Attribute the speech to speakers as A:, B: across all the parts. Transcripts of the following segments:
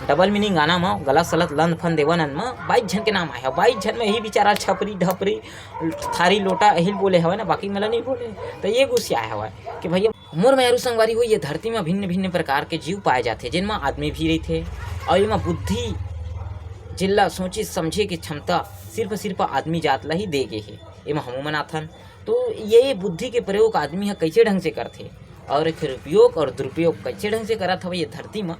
A: Double meaning गाना में गलत सलत लन फन देवन में 22 झन के नाम आया है। 22 झन में यही बेचारा छपरी ढपरी थारी लोटा यही बोले हवा ना, बाकी मला नहीं बोले। तो ये गुस्सा आया हुआ है कि भैया मोर मैरू संगवारी हो, ये धरती में भिन्न भिन्न प्रकार के जीव पाए जाते, जिनमें आदमी भी रहते और इनमें बुद्धि जिला सोचे समझे की क्षमता सिर्फ आदमी जात ला ही दे गए है। एमा हमू मनाथन तो ये बुद्धि के प्रयोग आदमी है कैसे ढंग से करते और एक उपयोग और दुरुपयोग कैसे ढंग से करत हवे ये धरती में,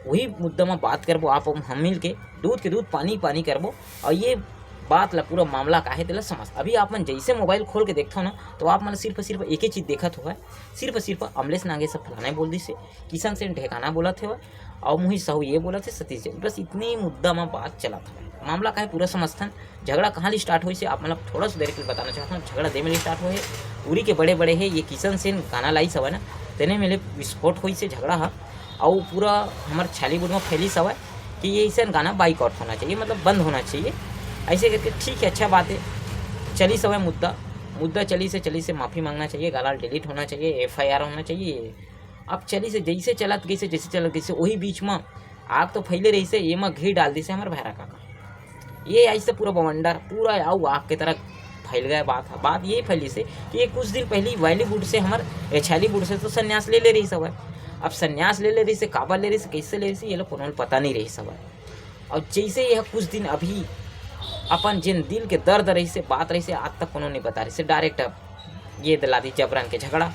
A: वही मुद्दा में बात करबो आप हम मिल के दूध के दूध पानी पानी करबो। और ये बात ला पूरा मामला का है तेला समझ। अभी आप मन जैसे मोबाइल खोल के देखते हो ना, तो आप मन सिर्फ एक ही चीज़ देखत हो है, सिर्फ अमलेश नागे से फलाने बोल दी से, किशन से ढेकाना बोला थे और मुही साहू ये बोला थे सतीश जैन, बस इतनी मुद्दा में बात चला था। मामला का है पूरा समझथन। झगड़ा कहाँ ली स्टार्ट हुई से आप मतलब थोड़ा सा देर के लिए बताना चाहता हूँ। झगड़ा दे में स्टार्ट हुए उरी के बड़े बड़े है ये किशन सेन गाना लाई सब है ना, तेने मेले विस्फोट हुई से झगड़ा है और पूरा हमारे छालीवुड में फैली सब है कि ये ऐसा गाना बाइकआउट होना चाहिए, मतलब बंद होना चाहिए ऐसे करके। ठीक है, अच्छा बात है, चली सब है मुद्दा चली से माफ़ी मांगना चाहिए, गाला डिलीट होना चाहिए, FIR होना चाहिए। अब चली से जैसे चलत गई से जैसे चलत गई से वही बीच में आग तो फैले रही से, ये में घी डाल दी से हमारे भैरा काका, ये ऐसे पूरा बवंडर पूरा आऊ आग की तरह फैल गया। बात ये फैली से कि ये कुछ दिन पहले बॉलीवुड से हमारे छालीवुड से तो संन्यास ले रही सब है। अब संन्यास ले रही से, काबा ले रही से, कैसे ले रही से, ये लोग को पता नहीं रही सब है। और जैसे यह कुछ दिन अभी अपन जिन दिल के दर्द रही से बात रही से आज तक कोनो नहीं बता रही से, डायरेक्ट ये दिला दी जबरन के झगड़ा।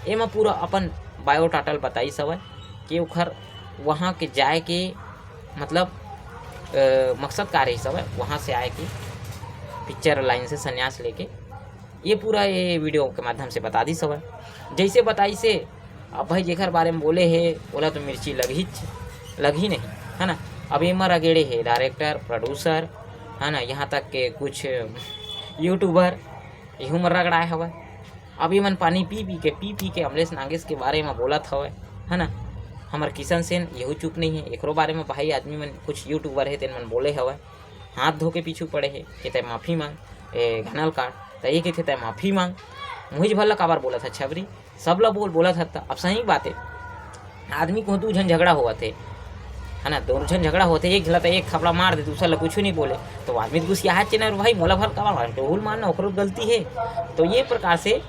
A: एमा पूरा अपन बायोटाटल बताई सब है कि उखर वहाँ के जाए के मतलब मकसद का रही सब है, वहाँ से आए कि पिक्चर लाइन से संन्यास लेके, ये पूरा ये वीडियो के माध्यम से बता दी सब है। जैसे बताई से अब भाई जेखर बारे में बोले है बोला तो मिर्ची लगी नहीं है ना। अब एमर अगेड़े है डायरेक्टर प्रोड्यूसर है ना, यहाँ तक के कुछ यूट्यूबर यहू में रगड़ाए हवा। अभी मन पानी पी के अमलेश नागेश के बारे में बोला था है ना। हमार किशन सेन यहू चुप नहीं है, एकरो बारे में भाई आदमी मन कुछ यूट्यूबर है तेन मन बोले हवा, हाथ धो के पीछू पड़े है कि तय माफ़ी मांग ए घनल काट, तो ये कहते तय माफ़ी मांग। मुझे भला काबार बोला था छबरी सब ला बोला था। अब सही बात है, आदमी को दो जन झगड़ा हुआ थे है ना, दोनों जन झगड़ा होते, एक झलता एक थपड़ा मार दे दूसरा ला कुछ नहीं बोले तो आदमी तो गुस्सा चेना भाई मोला भर काबार टोल मारना ओकरो गलती है। तो ये प्रकार से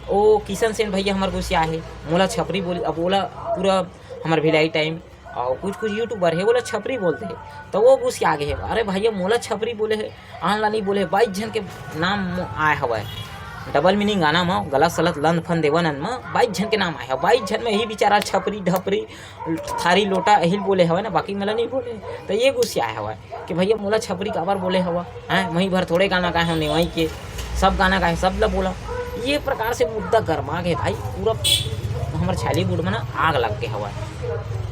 A: ओ किशन सेन भैया हमारे गुस्सा है, मोला छपरी बोली। अब बोला पूरा हमारे भिलाई टाइम और कुछ यूट्यूबर है बोला छपरी बोलते हैं, तो वो गुस्सा आगे है, अरे भैया मोला छपरी बोले है आनला नहीं बोले। 22 झन के नाम आए हवा है, डबल मीनिंग गाना में गलत सलत लन फन देवन में 22 झन के नाम आया है। 22 झन में यही बेचारा छपरी ढपरी थारी लोटा यही बोले हवा ना, बाकी मला नहीं बोले। तो ये गुस्सा आया हुआ है कि भैया मोला छपरी काबर बोले हवा हैं, वहीं भर थोड़े गाना गाए हमने वहीं के सब गाना गाए सब ला बोला। ये प्रकार से मुद्दा गर्मा गए भाई, पूरा हमारे छालीवुड में ना आग लग के हवा है।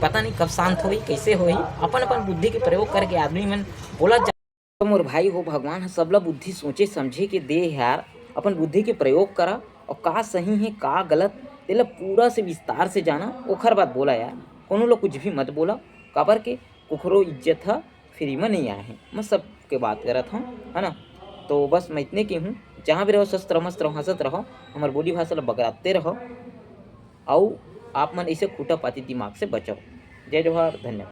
A: पता नहीं कब शांत होई कैसे होई, अपन बुद्धि के प्रयोग करके आदमी मन बोला जा। मोर भाई हो भगवान सब ला बुद्धि सोचे समझे के दे यार, अपन बुद्धि के प्रयोग करा और का सही है का गलत तेला पूरा से विस्तार से जाना, ओखर बात बोला यार। कोनो लोग कुछ भी मत बोला, काबर के कुखरो इज्जत है फ्री में नहीं आए हैं, मैं सबके बात करत हूँ है ना। तो बस मैं इतने की हूँ, जहाँ भी रहो स्वस्थ रहो मस्त रहो हंसत रहो, हमारे बोली भाषा ला बगराते रहो और आप मन ऐसे खूटा पाती दिमाग से बचाओ। जय जवाहर, धन्यवाद।